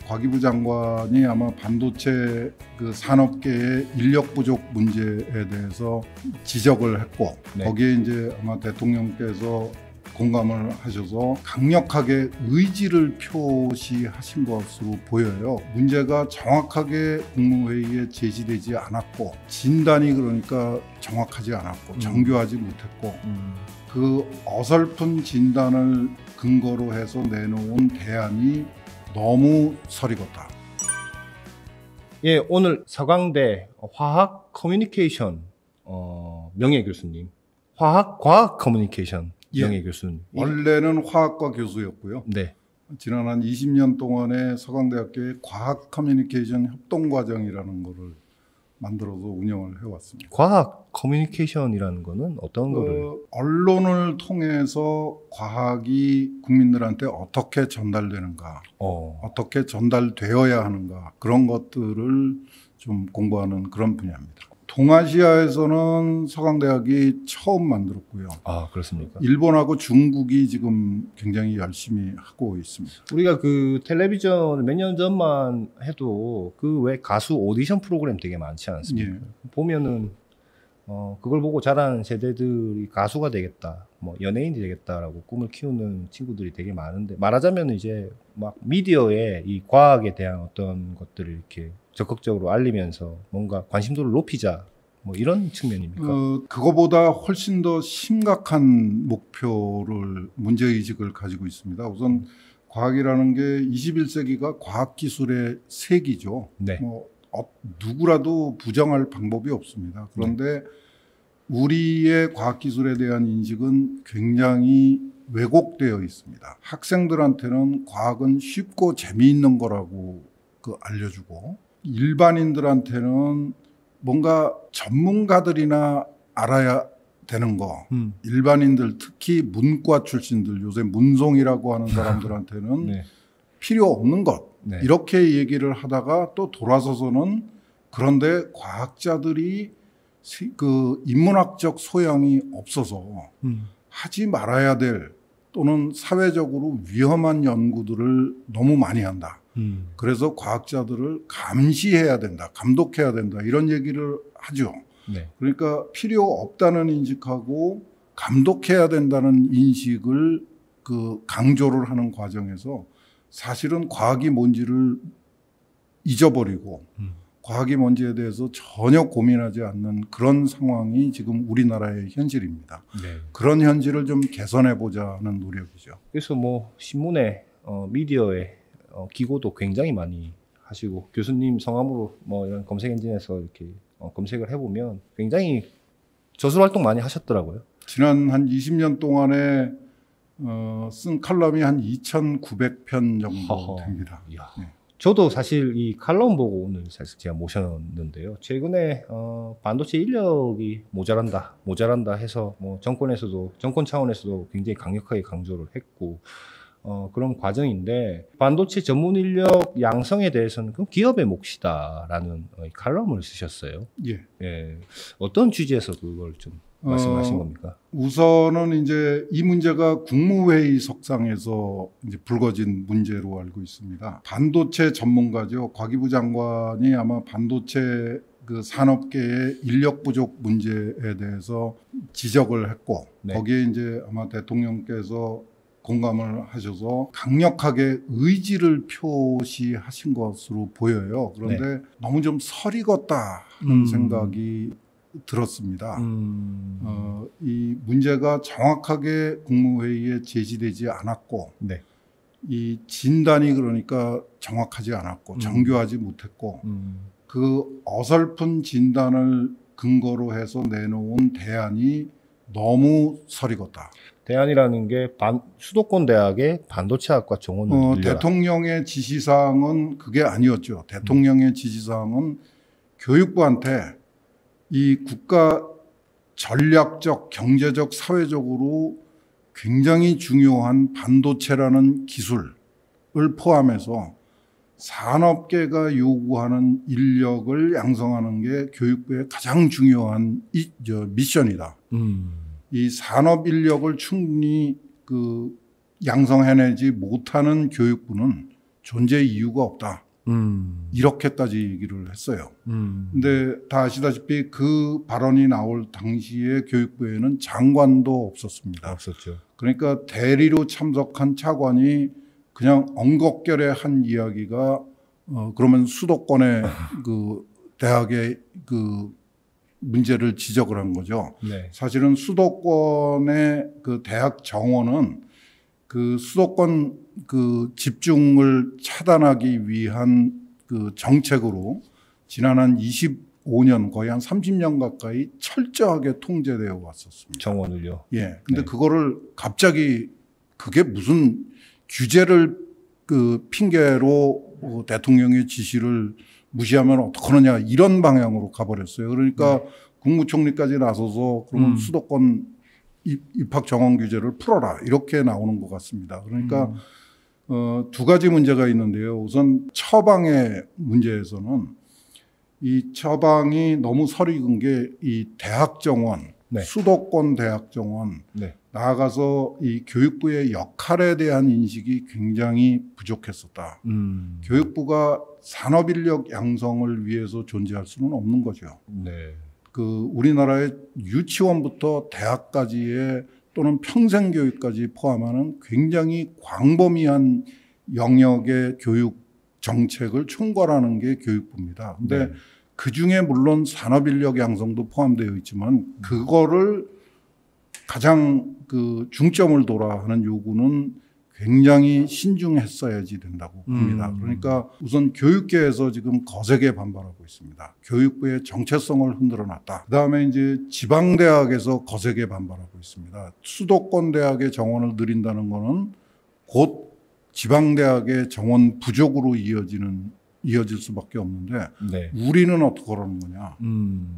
과기부 장관이 아마 반도체 그 산업계의 인력 부족 문제에 대해서 지적을 했고 네. 거기에 이제 아마 대통령께서 공감을 하셔서 강력하게 의지를 표시하신 것으로 보여요. 문제가 정확하게 국무회의에 제시되지 않았고 진단이 그러니까 정확하지 않았고 정교하지 못했고 그 어설픈 진단을 근거로 해서 내놓은 대안이 너무 설익었다. 예, 오늘 서강대 화학 커뮤니케이션 명예 교수님, 과학 커뮤니케이션 명예 교수님. 원래는 화학과 교수였고요. 네. 지난 한 20년 동안에 서강대학교의 과학 커뮤니케이션 협동과정이라는 거를 만들어서 운영을 해왔습니다. 과학 커뮤니케이션이라는 거는 어떤 거를? 언론을 통해서 과학이 국민들한테 어떻게 전달되는가, 어떻게 전달되어야 하는가 그런 것들을 좀 공부하는 그런 분야입니다. 동아시아에서는 서강대학이 처음 만들었고요. 아, 그렇습니까? 일본하고 중국이 지금 굉장히 열심히 하고 있습니다. 우리가 그 텔레비전 몇 년 전만 해도 그 왜 가수 오디션 프로그램 되게 많지 않습니까? 예. 보면은 그걸 보고 자라는 세대들이 가수가 되겠다, 뭐 연예인이 되겠다라고 꿈을 키우는 친구들이 되게 많은데, 말하자면 이제 막 미디어에 이 과학에 대한 어떤 것들을 이렇게 적극적으로 알리면서 뭔가 관심도를 높이자, 뭐 이런 측면입니까? 그거보다 훨씬 더 심각한 목표를, 문제의식을 가지고 있습니다. 우선 과학이라는 게 21세기가 과학기술의 세기죠. 네. 누구라도 부정할 방법이 없습니다. 그런데 우리의 과학기술에 대한 인식은 굉장히 왜곡되어 있습니다. 학생들한테는 과학은 쉽고 재미있는 거라고 알려주고, 일반인들한테는 뭔가 전문가들이나 알아야 되는 거, 일반인들 특히 문과 출신들, 요새 문송이라고 하는 사람들한테는 네. 필요 없는 것, 네. 이렇게 얘기를 하다가 또 돌아서서는 그런데 과학자들이 그 인문학적 소양이 없어서 하지 말아야 될 또는 사회적으로 위험한 연구들을 너무 많이 한다. 그래서 과학자들을 감시해야 된다, 감독해야 된다, 이런 얘기를 하죠. 네. 그러니까 필요 없다는 인식하고 감독해야 된다는 인식을 강조를 하는 과정에서 사실은 과학이 뭔지를 잊어버리고 과학이 뭔지에 대해서 전혀 고민하지 않는 그런 상황이 지금 우리나라의 현실입니다. 네. 그런 현실을 좀 개선해보자는 노력이죠. 그래서 뭐 신문에 미디어에 기고도 굉장히 많이 하시고, 교수님 성함으로 뭐 이런 검색 엔진에서 이렇게 검색을 해보면 굉장히 저술 활동 많이 하셨더라고요. 지난 한 20년 동안에 쓴 칼럼이 한 2,900편 정도 됩니다. 네. 저도 사실 이 칼럼 보고 오늘 사실 제가 모셨는데요. 최근에 반도체 인력이 모자란다 해서 뭐 정권 차원에서도 굉장히 강력하게 강조를 했고, 그런 과정인데, 반도체 전문 인력 양성에 대해서는 그럼 기업의 몫이다라는 칼럼을 쓰셨어요. 예. 예. 어떤 취지에서 그걸 좀 말씀하신 겁니까? 우선은 이제 이 문제가 국무회의 석상에서 이제 불거진 문제로 알고 있습니다. 반도체 전문가죠. 과기부 장관이 아마 반도체 그 산업계의 인력 부족 문제에 대해서 지적을 했고, 네. 거기에 이제 아마 대통령께서 공감을 하셔서 강력하게 의지를 표시하신 것으로 보여요. 그런데 너무 좀 설익었다 하는 생각이 들었습니다. 이 문제가 정확하게 국무회의에 제시되지 않았고, 네. 이 진단이 그러니까 정확하지 않았고 정교하지 못했고, 그 어설픈 진단을 근거로 해서 내놓은 대안이 너무 설익었다. 대안이라는 게 수도권 대학의 반도체학과 정원을 늘려라. 대통령의 지시사항은 그게 아니었죠. 대통령의 지시사항은 교육부한테 이 국가 전략적, 경제적, 사회적으로 굉장히 중요한 반도체라는 기술을 포함해서 산업계가 요구하는 인력을 양성하는 게 교육부의 가장 중요한 미션이다. 이 산업 인력을 충분히 양성해내지 못하는 교육부는 존재 이유가 없다. 이렇게까지 얘기를 했어요. 근데 다 아시다시피 그 발언이 나올 당시에 교육부에는 장관도 없었습니다. 없었죠. 그러니까 대리로 참석한 차관이 그냥 엉겁결에 한 이야기가 그러면 수도권의 그 대학의 그 문제를 지적을 한 거죠. 네. 사실은 수도권의 그 대학 정원은 그 수도권 그 집중을 차단하기 위한 그 정책으로 지난 한 25년 거의 한 30년 가까이 철저하게 통제되어 왔었습니다. 정원을요. 예. 근데 네. 그거를 갑자기 그게 무슨 규제를 그 핑계로 대통령의 지시를 무시하면 어떡하느냐 이런 방향으로 가버렸어요. 그러니까 국무총리까지 나서서 그러면 수도권 입학 정원 규제를 풀어라 이렇게 나오는 것 같습니다. 그러니까 두 가지 문제가 있는데요. 우선 처방의 문제에서는 이 처방이 너무 설익은 게 이 대학 정원, 네. 수도권 대학 정원 네. 나아가서 이 교육부의 역할에 대한 인식이 굉장히 부족했었다. 교육부가 산업인력 양성을 위해서 존재할 수는 없는 거죠. 네. 그 우리나라의 유치원부터 대학까지의 또는 평생교육까지 포함하는 굉장히 광범위한 영역의 교육 정책을 총괄하는 게 교육부입니다. 근데 네. 그중에 물론 산업인력 양성도 포함되어 있지만 그거를 가장 그 중점을 둬라 하는 요구는 굉장히 신중했어야지 된다고 봅니다. 그러니까 우선 교육계에서 지금 거세게 반발하고 있습니다. 교육부의 정체성을 흔들어 놨다. 그다음에 이제 지방대학에서 거세게 반발하고 있습니다. 수도권 대학의 정원을 늘린다는 거는 곧 지방대학의 정원 부족으로 이어질 수밖에 없는데 네. 우리는 어떻게 하라는 거냐.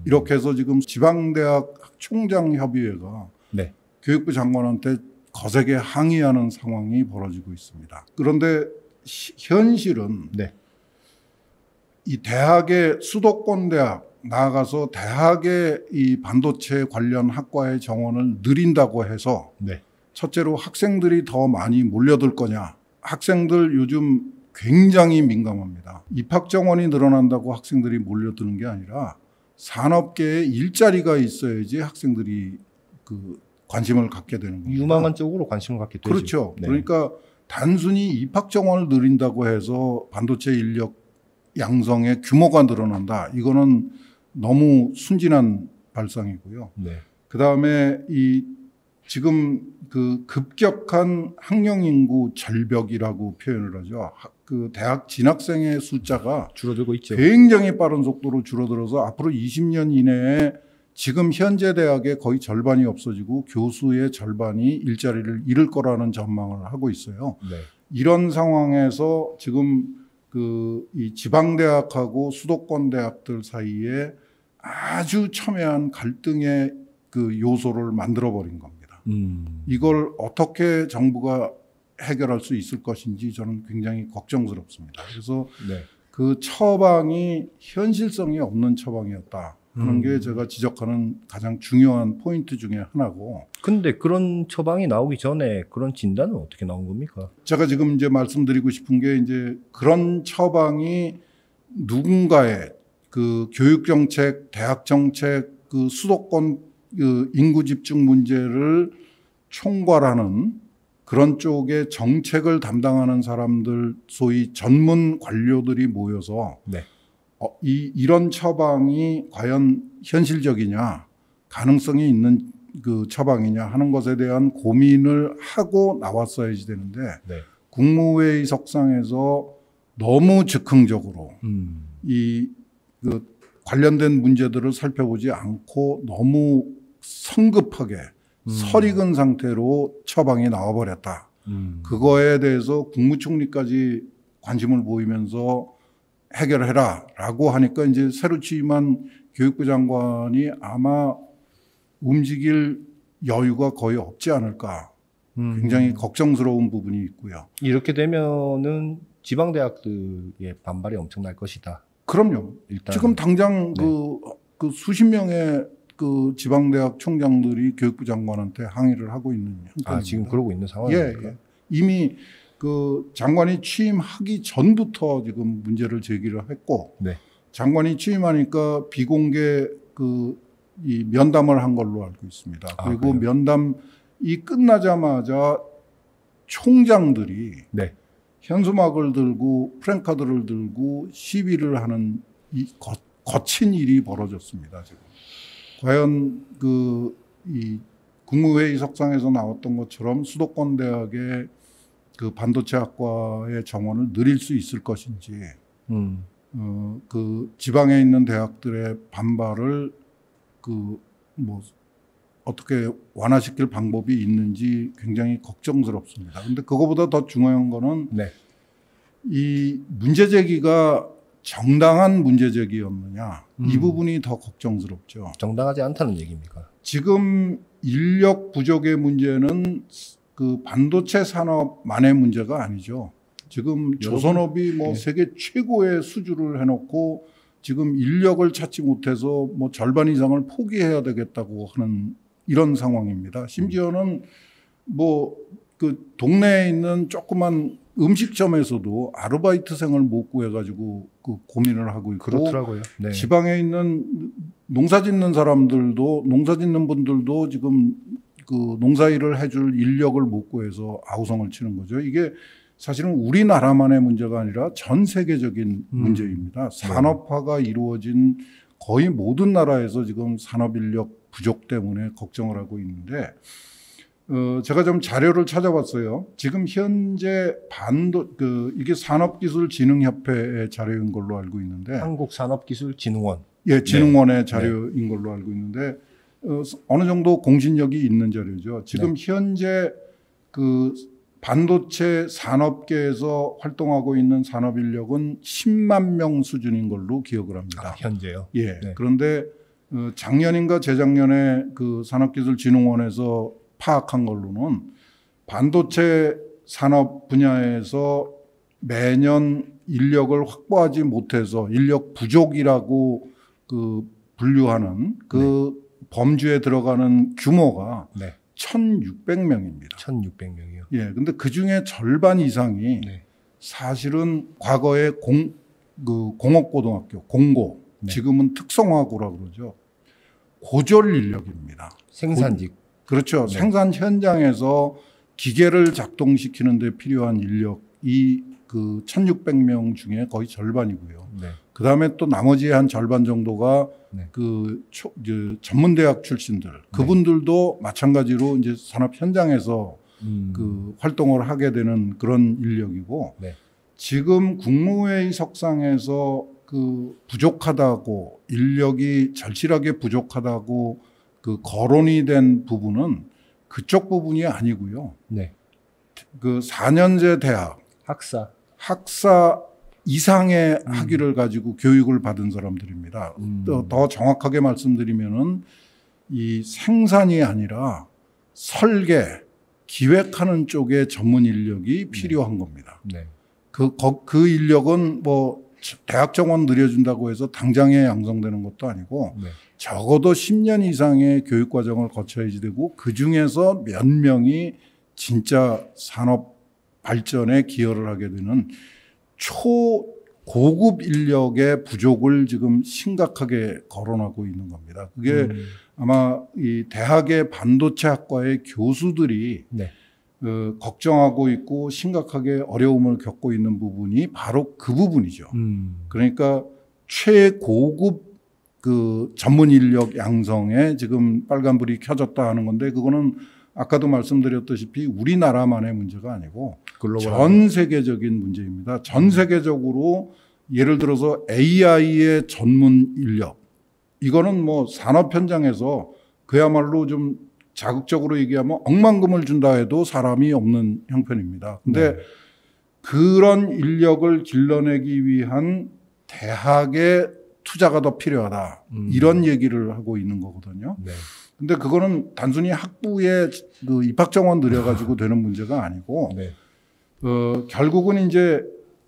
이렇게 해서 지금 지방대학 총장협의회가 네. 교육부 장관한테 거세게 항의하는 상황이 벌어지고 있습니다. 그런데 현실은 네. 이 대학의 수도권 대학 나아가서 대학의 이 반도체 관련 학과의 정원을 늘린다고 해서 네. 첫째로 학생들이 더 많이 몰려들 거냐. 학생들 요즘 굉장히 민감합니다. 입학 정원이 늘어난다고 학생들이 몰려드는 게 아니라 산업계에 일자리가 있어야지 학생들이 그 관심을 갖게 되는 겁니다. 유망한 쪽으로 관심을 갖게 되죠. 그렇죠. 네. 그러니까 단순히 입학 정원을 늘린다고 해서 반도체 인력 양성의 규모가 늘어난다. 이거는 너무 순진한 발상이고요. 네. 그다음에 이 지금 그 급격한 학령 인구 절벽이라고 표현을 하죠. 그 대학 진학생의 숫자가 줄어들고 있죠. 굉장히 빠른 속도로 줄어들어서 앞으로 20년 이내에 지금 현재 대학의 거의 절반이 없어지고 교수의 절반이 일자리를 잃을 거라는 전망을 하고 있어요. 네. 이런 상황에서 지금 그 이 지방 대학하고 수도권 대학들 사이에 아주 첨예한 갈등의 그 요소를 만들어 버린 겁니다. 이걸 어떻게 정부가 해결할 수 있을 것인지 저는 굉장히 걱정스럽습니다. 그래서 네. 그 처방이 현실성이 없는 처방이었다. 그런 게 제가 지적하는 가장 중요한 포인트 중에 하나고. 근데 그런 처방이 나오기 전에 그런 진단은 어떻게 나온 겁니까? 제가 지금 이제 말씀드리고 싶은 게 이제 그런 처방이 누군가의 그 교육정책, 대학정책, 그 수도권 그 인구 집중 문제를 총괄하는 그런 쪽의 정책을 담당하는 사람들, 소위 전문 관료들이 모여서 네. 이런 처방이 과연 현실적이냐, 가능성이 있는 그 처방이냐 하는 것에 대한 고민을 하고 나왔어야지 되는데 네. 국무회의 석상에서 너무 즉흥적으로 그 관련된 문제들을 살펴보지 않고 너무 성급하게 설익은 상태로 처방이 나와버렸다. 그거에 대해서 국무총리까지 관심을 보이면서 해결해라라고 하니까 이제 새로 취임한 교육부 장관이 아마 움직일 여유가 거의 없지 않을까. 굉장히 걱정스러운 부분이 있고요. 이렇게 되면은 지방 대학들의 반발이 엄청날 것이다. 그럼요. 일단 지금 당장 네. 그 수십 명의 그 지방대학 총장들이 교육부 장관한테 항의를 하고 있는 형편입니다. 지금 그러고 있는 상황입니까? 예. 이미 그 장관이 취임하기 전부터 지금 문제를 제기를 했고 네. 장관이 취임하니까 비공개 이 면담을 한 걸로 알고 있습니다. 그리고 그래요? 면담이 끝나자마자 총장들이 네. 현수막을 들고 프랭카드를 들고 시위를 하는 이 거친 일이 벌어졌습니다. 지금 과연 이 국무회의 석상에서 나왔던 것처럼 수도권 대학의 그 반도체학과의 정원을 늘릴 수 있을 것인지, 그 지방에 있는 대학들의 반발을 어떻게 완화시킬 방법이 있는지 굉장히 걱정스럽습니다. 근데 그거보다 더 중요한 거는 네. 이 문제 제기가 정당한 문제 제기였느냐, 이 부분이 더 걱정스럽죠. 정당하지 않다는 얘기입니까? 지금 인력 부족의 문제는 그 반도체 산업만의 문제가 아니죠. 지금 조선업이 뭐 네. 세계 최고의 수주를 해놓고 지금 인력을 찾지 못해서 뭐 절반 이상을 포기해야 되겠다고 하는 이런 상황입니다. 심지어는 뭐 그 동네에 있는 조그만 음식점에서도 아르바이트생을 못 구해가지고 그 고민을 하고 있고, 그렇더라고요. 네. 지방에 있는 농사 짓는 사람들도, 농사 짓는 분들도 지금 그 농사일을 해줄 인력을 못 구해서 아우성을 치는 거죠. 이게 사실은 우리나라만의 문제가 아니라 전 세계적인 문제입니다. 산업화가 이루어진 거의 모든 나라에서 지금 산업 인력 부족 때문에 걱정을 하고 있는데, 제가 좀 자료를 찾아봤어요. 지금 현재 이게 산업기술진흥협회의 자료인 걸로 알고 있는데, 한국산업기술진흥원. 예, 진흥원의 자료인 걸로 알고 있는데, 어느 정도 공신력이 있는 자료죠. 지금 현재 그 반도체 산업계에서 활동하고 있는 산업 인력은 10만 명 수준인 걸로 기억을 합니다. 현재요? 예. 네. 그런데 작년인가 재작년에 그 산업기술진흥원에서 파악한 걸로는 반도체 산업 분야에서 매년 인력을 확보하지 못해서 인력 부족이라고 그 분류하는 그 범주에 들어가는 규모가 1,600명입니다. 1,600명이요? 예. 근데 그 중에 절반 이상이 사실은 과거에 공업고등학교, 공고, 지금은 특성화고라고 그러죠. 고졸 인력입니다. 생산직. 그렇죠. 생산 현장에서 기계를 작동시키는 데 필요한 인력이 그 1,600명 중에 거의 절반이고요. 그 다음에 또 나머지 한 절반 정도가 전문대학 출신들, 그분들도 마찬가지로 이제 산업 현장에서 그 활동을 하게 되는 그런 인력이고, 지금 국무회의 석상에서 그 부족하다고, 인력이 절실하게 부족하다고 그 거론이 된 부분은 그쪽 부분이 아니고요. 그 4년제 대학 학사 이상의 학위를 가지고 교육을 받은 사람들입니다. 더 정확하게 말씀드리면은 이 생산이 아니라 설계, 기획하는 쪽에 전문 인력이 필요한 겁니다. 그 인력은 뭐 대학 정원 늘려준다고 해서 당장에 양성되는 것도 아니고 적어도 10년 이상의 교육 과정을 거쳐야지 되고, 그 중에서 몇 명이 진짜 산업 발전에 기여를 하게 되는 초고급 인력의 부족을 지금 심각하게 거론하고 있는 겁니다. 그게 아마 이 대학의 반도체학과의 교수들이 걱정하고 있고 심각하게 어려움을 겪고 있는 부분이 바로 그 부분이죠. 그러니까 최고급 그 전문 인력 양성에 지금 빨간불이 켜졌다 하는 건데, 그거는 아까도 말씀드렸다시피 우리나라만의 문제가 아니고 전 세계적인 문제입니다. 전 세계적으로 예를 들어서 AI의 전문 인력, 이거는 뭐 산업 현장에서 그야말로 좀 자극적으로 얘기하면 억만금을 준다 해도 사람이 없는 형편입니다. 근데 그런 인력을 길러내기 위한 대학의 투자가 더 필요하다. 이런 얘기를 하고 있는 거거든요. 근데 그거는 단순히 학부의 그 입학 정원 늘려가지고 되는 문제가 아니고, 결국은 이제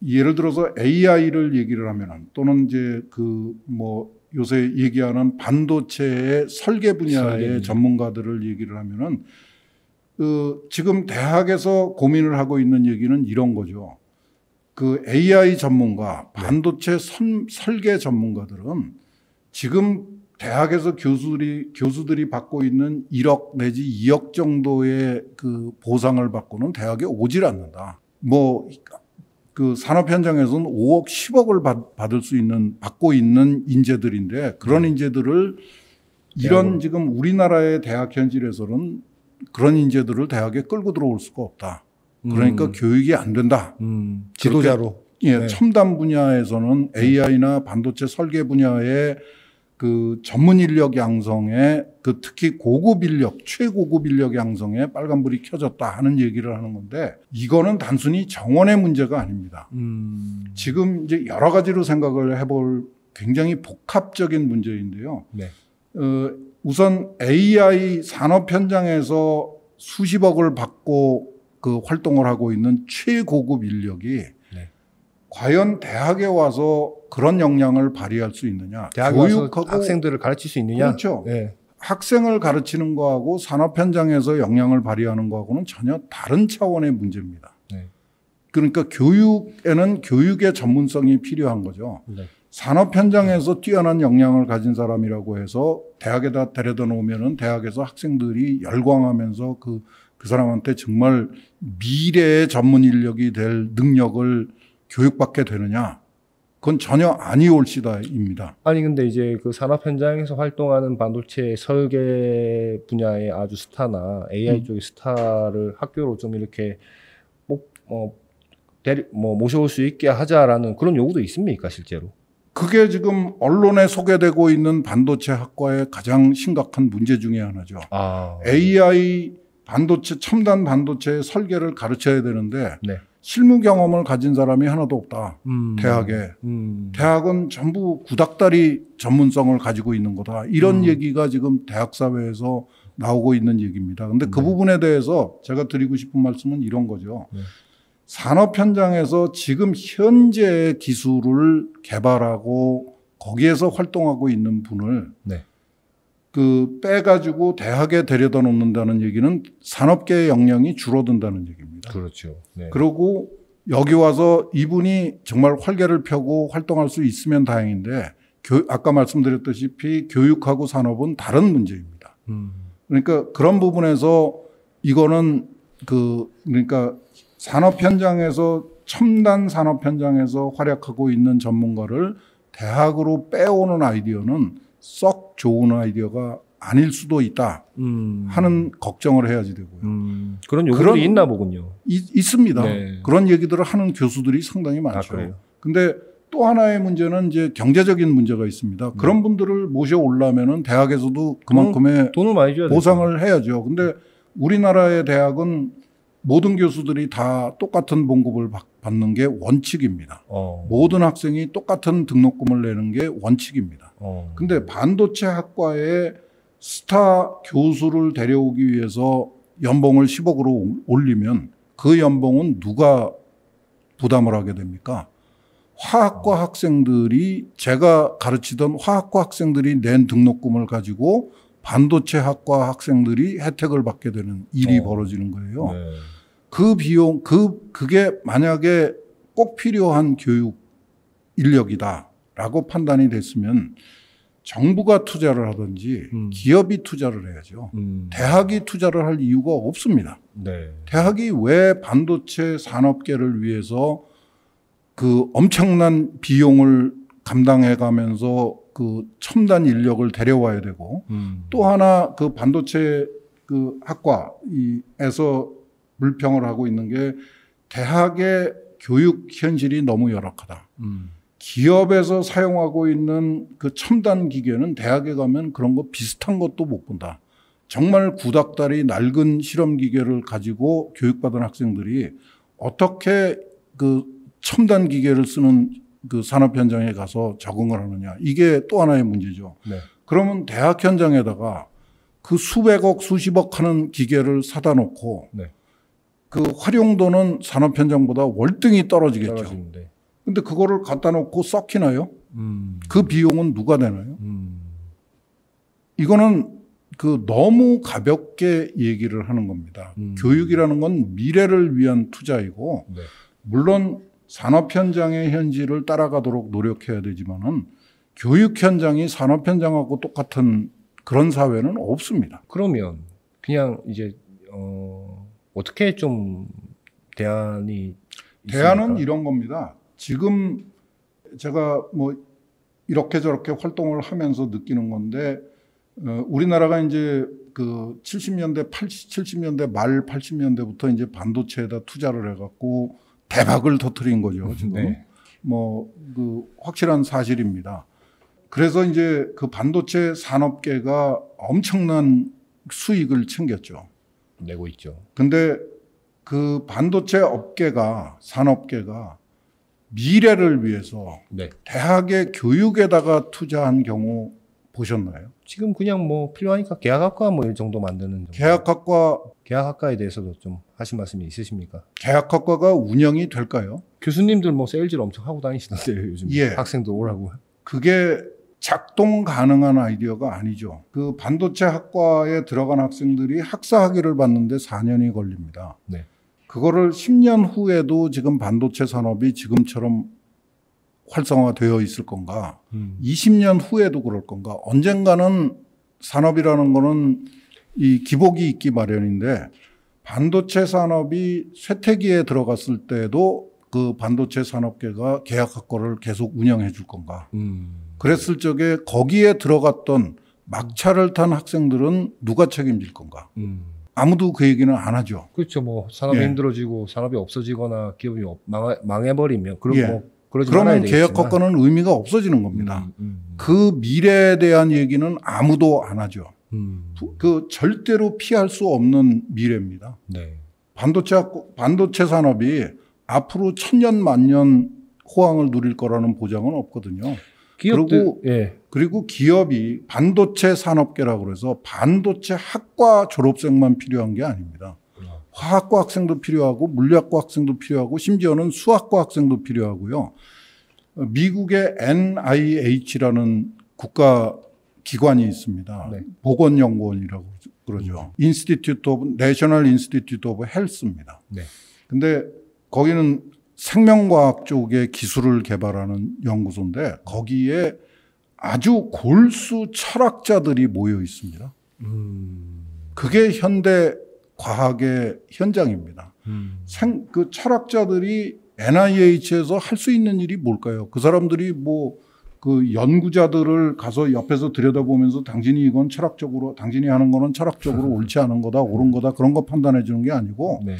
예를 들어서 AI를 얘기를 하면은, 또는 이제 그 뭐 요새 얘기하는 반도체의 설계 분야의 전문가들을 얘기를 하면은, 지금 대학에서 고민을 하고 있는 얘기는 이런 거죠. 그 AI 전문가, 반도체 설계 전문가들은 지금 대학에서 교수들이 받고 있는 1억 내지 2억 정도의 그 보상을 받고는 대학에 오질 않는다. 뭐 그 산업 현장에서는 5억, 10억을 받고 있는 인재들인데 그런 인재들을 이런 지금 우리나라의 대학 현실에서는 그런 인재들을 대학에 끌고 들어올 수가 없다. 그러니까 교육이 안 된다. 지도자로. 예, 네. 첨단 분야에서는 AI나 반도체 설계 분야의 그 전문 인력 양성에 그 특히 고급 인력, 최고급 인력 양성에 빨간불이 켜졌다 하는 얘기를 하는 건데 이거는 단순히 정원의 문제가 아닙니다. 지금 이제 여러 가지로 생각을 해볼 굉장히 복합적인 문제인데요. 네. 우선 AI 산업 현장에서 수십억을 받고 그 활동을 하고 있는 최고급 인력이 과연 대학에 와서 그런 역량을 발휘할 수 있느냐. 대학에 와서 학생들을 가르칠 수 있느냐. 그렇죠. 네. 학생을 가르치는 거하고 산업 현장에서 역량을 발휘하는 거하고는 전혀 다른 차원의 문제입니다. 네. 그러니까 교육에는 교육의 전문성이 필요한 거죠. 네. 산업 현장에서 뛰어난 역량을 가진 사람이라고 해서 대학에다 데려다 놓으면은 대학에서 학생들이 열광하면서 그 사람한테 정말 미래의 전문 인력이 될 능력을 교육받게 되느냐? 그건 전혀 아니올시다입니다. 아니 근데 이제 그 산업 현장에서 활동하는 반도체 설계 분야의 아주 스타나 AI 쪽의 스타를 학교로 좀 이렇게 모셔올 수 있게 하자라는 그런 요구도 있습니까, 실제로? 그게 지금 언론에 소개되고 있는 반도체 학과의 가장 심각한 문제 중에 하나죠. AI 반도체, 첨단 반도체 설계를 가르쳐야 되는데 네. 실무 경험을 가진 사람이 하나도 없다. 대학에. 대학은 전부 구닥다리 전문성을 가지고 있는 거다. 이런 얘기가 지금 대학 사회에서 나오고 있는 얘기입니다. 근데 그 부분에 대해서 제가 드리고 싶은 말씀은 이런 거죠. 산업 현장에서 지금 현재 기술을 개발하고 거기에서 활동하고 있는 분을 그 빼가지고 대학에 데려다 놓는다는 얘기는 산업계의 역량이 줄어든다는 얘기입니다. 그렇죠. 네. 그리고 여기 와서 이분이 정말 활개를 펴고 활동할 수 있으면 다행인데 아까 말씀드렸다시피 교육하고 산업은 다른 문제입니다. 그러니까 그런 부분에서 이거는 그러니까 산업 현장에서 첨단 산업 현장에서 활약하고 있는 전문가를 대학으로 빼오는 아이디어는 썩 좋은 아이디어가 아닐 수도 있다 하는 걱정을 해야지 되고요. 그런 요구들이 있나 보군요. 있습니다. 네. 그런 얘기들을 하는 교수들이 상당히 많죠. 그런데 또 하나의 문제는 이제 경제적인 문제가 있습니다. 그런 분들을 모셔오려면은 대학에서도 그만큼의 돈을 많이 줘야 보상을 해야죠. 근데 우리나라의 대학은 모든 교수들이 다 똑같은 봉급을 받는 게 원칙입니다. 모든 학생이 똑같은 등록금을 내는 게 원칙입니다. 근데 반도체 학과에 스타 교수를 데려오기 위해서 연봉을 10억으로 올리면 그 연봉은 누가 부담을 하게 됩니까? 화학과 학생들이 제가 가르치던 화학과 학생들이 낸 등록금을 가지고 반도체 학과 학생들이 혜택을 받게 되는 일이 벌어지는 거예요. 네. 그 비용, 그게 만약에 꼭 필요한 교육 인력이다라고 판단이 됐으면 정부가 투자를 하든지 기업이 투자를 해야죠. 대학이 투자를 할 이유가 없습니다. 네. 대학이 왜 반도체 산업계를 위해서 그 엄청난 비용을 감당해 가면서 그 첨단 인력을 데려와야 되고 또 하나 그 반도체 그 학과에서 불평을 하고 있는 게 대학의 교육 현실이 너무 열악하다. 기업에서 사용하고 있는 그 첨단 기계는 대학에 가면 그런 거 비슷한 것도 못 본다. 정말 구닥다리 낡은 실험 기계를 가지고 교육받은 학생들이 어떻게 그 첨단 기계를 쓰는 그 산업 현장에 가서 적응을 하느냐. 이게 또 하나의 문제죠. 네. 그러면 대학 현장에다가 그 수백억, 수십억 하는 기계를 사다 놓고 네. 그 활용도는 산업 현장보다 월등히 떨어지겠죠. 근데 그거를 갖다 놓고 썩히나요? 그 비용은 누가 내나요? 이거는 그 너무 가볍게 얘기를 하는 겁니다. 교육이라는 건 미래를 위한 투자이고 네. 물론 산업 현장의 현실을 따라가도록 노력해야 되지만은 교육 현장이 산업 현장하고 똑같은 그런 사회는 없습니다. 그러면 그냥 이제 어떻게 좀 대안이 대안은 있습니까? 이런 겁니다. 지금 제가 뭐 이렇게 저렇게 활동을 하면서 느끼는 건데 우리나라가 이제 그 70년대, 70년대 말 80년대부터 이제 반도체에다 투자를 해갖고 대박을 터뜨린 거죠. 지금 네. 뭐 그 확실한 사실입니다. 그래서 이제 그 반도체 산업계가 엄청난 수익을 챙겼죠. 내고 있죠. 근데 그 반도체 업계가 산업계가 미래를 위해서 네. 대학의 교육에다가 투자한 경우 보셨나요? 지금 그냥 뭐 필요하니까 계약학과 뭐 이 정도 만드는 정도. 계약학과에 대해서도 좀 하신 말씀이 있으십니까? 계약학과가 운영이 될까요? 교수님들 뭐 세일즈를 엄청 하고 다니시던데요, 요즘. 예. 학생도 오라고. 그게 작동 가능한 아이디어가 아니죠. 그 반도체 학과에 들어간 학생들이 학사 학위를 받는데 4년이 걸립니다. 네. 그거를 10년 후에도 지금 반도체 산업이 지금처럼 활성화되어 있을 건가? 20년 후에도 그럴 건가? 언젠가는 산업이라는 거는 이 기복이 있기 마련인데 반도체 산업이 쇠퇴기에 들어갔을 때도 그 반도체 산업계가 계약학과를 계속 운영해 줄 건가? 그랬을 적에 거기에 들어갔던 막차를 탄 학생들은 누가 책임질 건가? 아무도 그 얘기는 안 하죠. 그렇죠. 뭐 산업이 예. 힘들어지고 산업이 없어지거나 기업이 망해버리면 그럼 예. 뭐 그러지 말아야 그러면 되겠지만. 계약학과는 의미가 없어지는 겁니다. 그 미래에 대한 얘기는 아무도 안 하죠. 그 절대로 피할 수 없는 미래입니다. 네. 반도체 산업이 앞으로 천년 만년 호황을 누릴 거라는 보장은 없거든요. 예. 그리고 기업이 반도체 산업계라고 그래서 반도체 학과 졸업생만 필요한 게 아닙니다. 화학과 학생도 필요하고 물리학과 학생도 필요하고 심지어는 수학과 학생도 필요하고요. 미국의 NIH라는 국가 기관이 있습니다. 네. 보건연구원이라고 그러죠. National Institute of Health입니다. 네. 근데 거기는 생명과학 쪽의 기술을 개발하는 연구소인데 거기에 아주 골수 철학자들이 모여 있습니다. 그게 현대 과학의 현장입니다. 그 철학자들이 NIH에서 할 수 있는 일이 뭘까요? 그 사람들이 뭐 그 연구자들을 가서 옆에서 들여다보면서 당신이 이건 철학적으로 당신이 하는 거는 철학적으로 옳지 않은 거다 옳은 거다 그런 거 판단해 주는 게 아니고 네.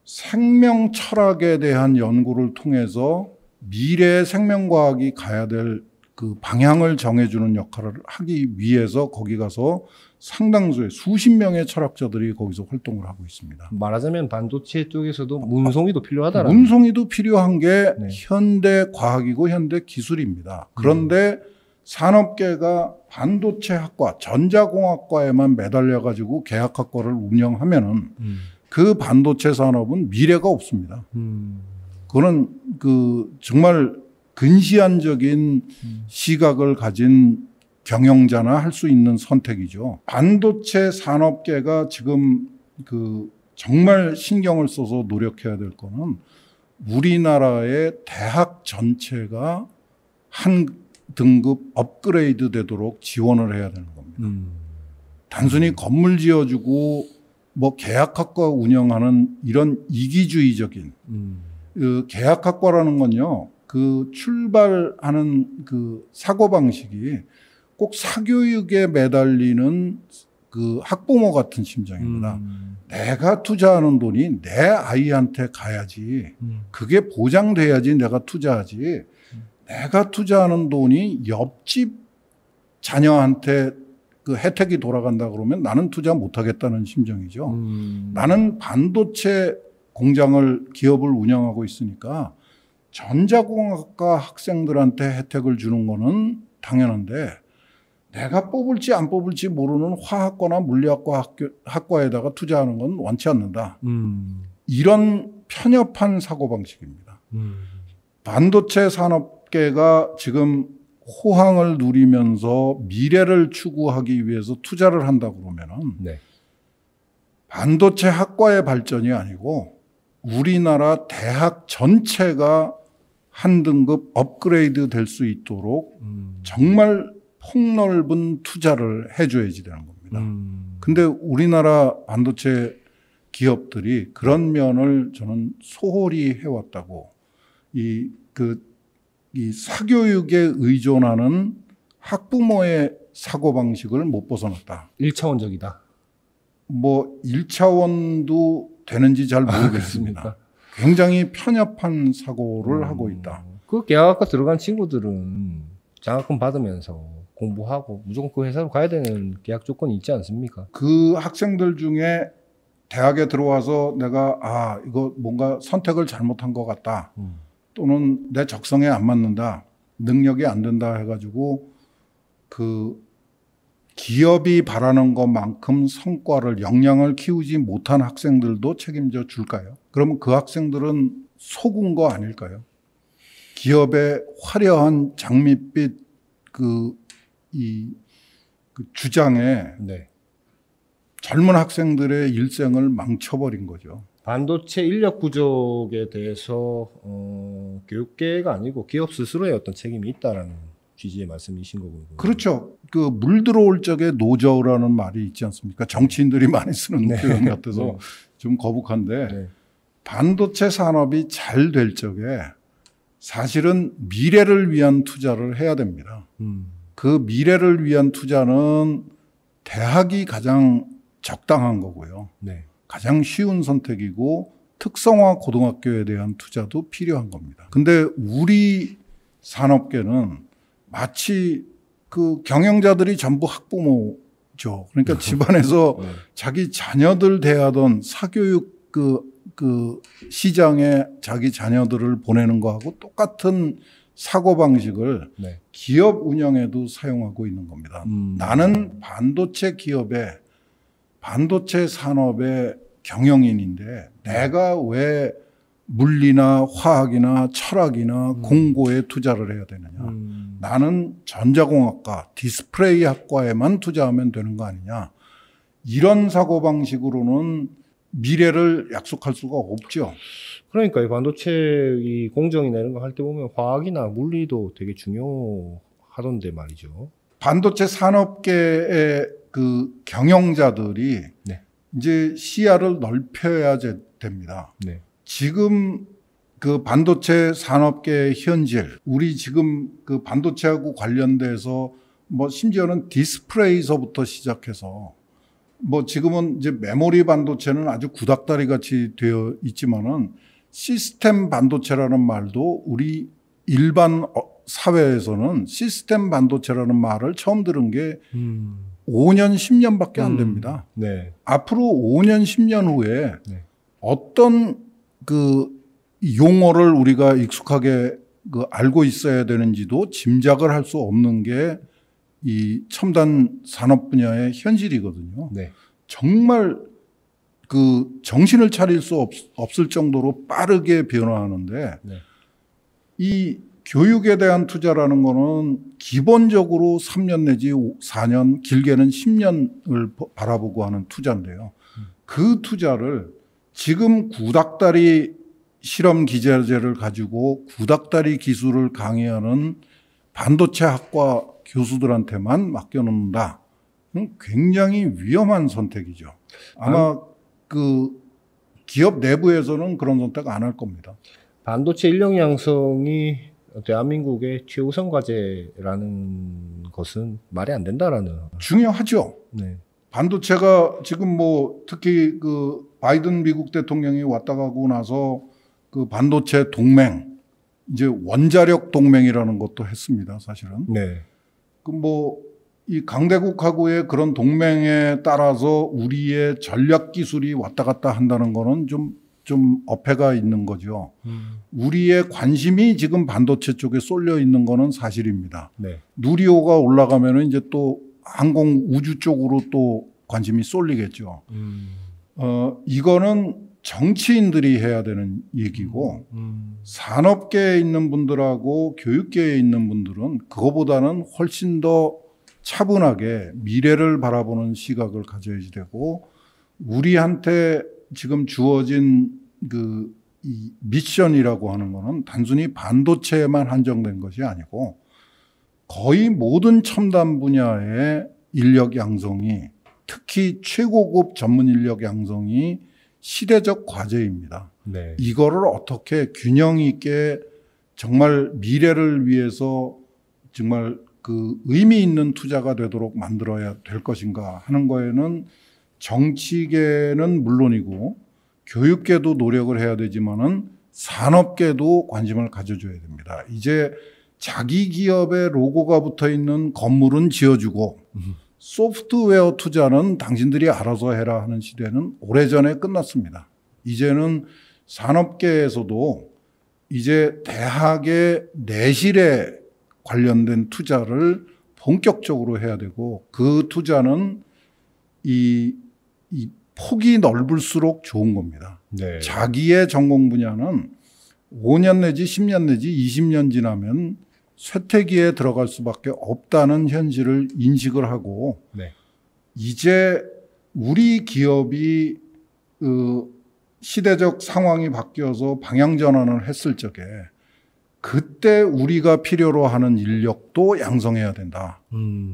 생명 철학에 대한 연구를 통해서 미래의 생명과학이 가야 될 그 방향을 정해주는 역할을 하기 위해서 거기 가서 상당수의 수십 명의 철학자들이 거기서 활동을 하고 있습니다. 말하자면 반도체 쪽에서도 문송이도 필요하다라는. 문송이도 필요한 게 네. 현대 과학이고 현대 기술입니다. 그런데 산업계가 반도체 학과, 전자공학과에만 매달려 가지고 계약학과를 운영하면은 그 반도체 산업은 미래가 없습니다. 그거는 그 정말 근시안적인 시각을 가진 경영자나 할 수 있는 선택이죠. 반도체 산업계가 지금 그 정말 신경을 써서 노력해야 될 거는 우리나라의 대학 전체가 한 등급 업그레이드 되도록 지원을 해야 되는 겁니다. 단순히 건물 지어주고 뭐 계약학과 운영하는 이런 이기주의적인 그 계약학과라는 건요. 그 출발하는 그 사고방식이 꼭 사교육에 매달리는 그 학부모 같은 심정입니다. 내가 투자하는 돈이 내 아이한테 가야지. 그게 보장돼야지 내가 투자하지. 내가 투자하는 돈이 옆집 자녀한테 그 혜택이 돌아간다 그러면 나는 투자 못하겠다는 심정이죠. 나는 반도체 공장을 기업을 운영하고 있으니까 전자공학과 학생들한테 혜택을 주는 거는 당연한데 내가 뽑을지 안 뽑을지 모르는 화학과나 물리학과 학과에다가 투자하는 건 원치 않는다. 이런 편협한 사고방식입니다. 반도체 산업계가 지금 호황을 누리면서 미래를 추구하기 위해서 투자를 한다 그러면은 네. 반도체 학과의 발전이 아니고 우리나라 대학 전체가 한 등급 업그레이드 될 수 있도록 정말 폭넓은 투자를 해줘야지 되는 겁니다. 근데 우리나라 반도체 기업들이 그런 면을 저는 소홀히 해왔다고 이 사교육에 의존하는 학부모의 사고방식을 못 벗어났다. 1차원적이다. 뭐 1차원도 되는지 잘 모르겠습니다. 굉장히 편협한 사고를 하고 있다. 그 계약학과 들어간 친구들은 장학금 받으면서 공부하고 무조건 그 회사로 가야 되는 계약 조건이 있지 않습니까? 그 학생들 중에 대학에 들어와서 내가 이거 뭔가 선택을 잘못한 것 같다. 또는 내 적성에 안 맞는다. 능력이 안 된다 해가지고 그 기업이 바라는 것만큼 성과를 역량을 키우지 못한 학생들도 책임져 줄까요? 그러면 그 학생들은 속은 거 아닐까요? 기업의 화려한 장밋빛 그 주장에 네. 젊은 학생들의 일생을 망쳐버린 거죠. 반도체 인력 부족에 대해서 교육계가 아니고 기업 스스로의 어떤 책임이 있다라는 취지의 말씀이신 거군요. 그렇죠. 그 물 들어올 적에 노저우라는 말이 있지 않습니까? 정치인들이 많이 쓰는 네. 표현 같아서 네. 좀 거북한데 네. 반도체 산업이 잘 될 적에 사실은 미래를 위한 투자를 해야 됩니다. 그 미래를 위한 투자는 대학이 가장 적당한 거고요. 네. 가장 쉬운 선택이고 특성화 고등학교에 대한 투자도 필요한 겁니다. 근데 우리 산업계는 마치 그 경영자들이 전부 학부모죠. 그러니까 집안에서 네. 자기 자녀들 대하던 사교육 그 시장에 자기 자녀들을 보내는 거하고 똑같은 사고방식을 네. 기업 운영에도 사용하고 있는 겁니다. 나는 반도체 기업의 반도체 산업의 경영인인데 내가 왜 물리나 화학이나 철학이나 공고에 투자를 해야 되느냐. 나는 전자공학과, 디스플레이 학과에만 투자하면 되는 거 아니냐. 이런 사고방식으로는 미래를 약속할 수가 없죠. 그러니까 이 반도체 이 공정이나 이런 거 할 때 보면 화학이나 물리도 되게 중요하던데 말이죠. 반도체 산업계의 그 경영자들이 네. 이제 시야를 넓혀야 됩니다. 네. 지금 그 반도체 산업계의 현실, 우리 지금 그 반도체하고 관련돼서 뭐 심지어는 디스플레이서부터 시작해서 뭐 지금은 이제 메모리 반도체는 아주 구닥다리 같이 되어 있지만은 시스템 반도체라는 말도 우리 일반 사회에서는 시스템 반도체라는 말을 처음 들은 게 5년, 10년밖에 안 됩니다. 네. 앞으로 5년, 10년 후에 네. 어떤 그 용어를 우리가 익숙하게 그 알고 있어야 되는지도 짐작을 할 수 없는 게 이 첨단 산업 분야의 현실이거든요. 네. 정말 그 정신을 차릴 수 없을 정도로 빠르게 변화하는데 네. 이 교육에 대한 투자라는 거는 기본적으로 3년 내지 4년, 길게는 10년을 바라보고 하는 투자인데요. 그 투자를 지금 구닥다리 실험 기자재를 가지고 구닥다리 기술을 강의하는 반도체 학과 교수들한테만 맡겨놓는다. 굉장히 위험한 선택이죠. 아마 그 기업 내부에서는 그런 선택 안 할 겁니다. 반도체 인력 양성이 대한민국의 최우선 과제라는 것은 말이 안 된다라는. 중요하죠. 네. 반도체가 지금 뭐 특히 그 바이든 미국 대통령이 왔다 가고 나서 그 반도체 동맹, 이제 원자력 동맹이라는 것도 했습니다, 사실은. 네. 그 뭐 이 강대국하고의 그런 동맹에 따라서 우리의 전략 기술이 왔다 갔다 한다는 거는 좀 어폐가 있는 거죠. 우리의 관심이 지금 반도체 쪽에 쏠려 있는 거는 사실입니다. 네. 누리호가 올라가면은 이제 또 항공 우주 쪽으로 또 관심이 쏠리겠죠. 이거는 정치인들이 해야 되는 얘기고 산업계에 있는 분들하고 교육계에 있는 분들은 그거보다는 훨씬 더 차분하게 미래를 바라보는 시각을 가져야지 되고 우리한테 지금 주어진 이 미션이라고 하는 거는 단순히 반도체에만 한정된 것이 아니고 거의 모든 첨단 분야의 인력 양성이 특히 최고급 전문 인력 양성이 시대적 과제입니다. 네. 이거를 어떻게 균형 있게 정말 미래를 위해서 정말 그 의미 있는 투자가 되도록 만들어야 될 것인가 하는 거에는 정치계는 물론이고 교육계도 노력을 해야 되지만은 산업계도 관심을 가져줘야 됩니다. 이제 자기 기업의 로고가 붙어 있는 건물은 지어주고 소프트웨어 투자는 당신들이 알아서 해라 하는 시대는 오래전에 끝났습니다. 이제는 산업계에서도 이제 대학의 내실에 관련된 투자를 본격적으로 해야 되고 그 투자는 이 폭이 넓을수록 좋은 겁니다. 네. 자기의 전공 분야는 5년 내지 10년 내지 20년 지나면 쇠퇴기에 들어갈 수밖에 없다는 현실을 인식을 하고 네. 이제 우리 기업이 시대적 상황이 바뀌어서 방향 전환을 했을 적에 그때 우리가 필요로 하는 인력도 양성해야 된다.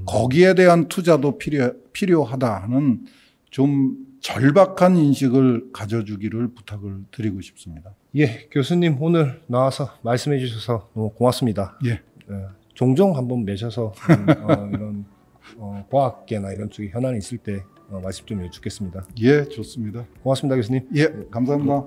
거기에 대한 투자도 필요하다 하는 좀 절박한 인식을 가져주기를 부탁을 드리고 싶습니다. 예, 교수님 오늘 나와서 말씀해 주셔서 너무 고맙습니다. 예. 종종 한번 내셔서 이런 과학계나 이런 쪽에 현안이 있을 때 말씀 좀 여쭙겠습니다. 예, 좋습니다. 고맙습니다, 교수님. 예, 감사합니다.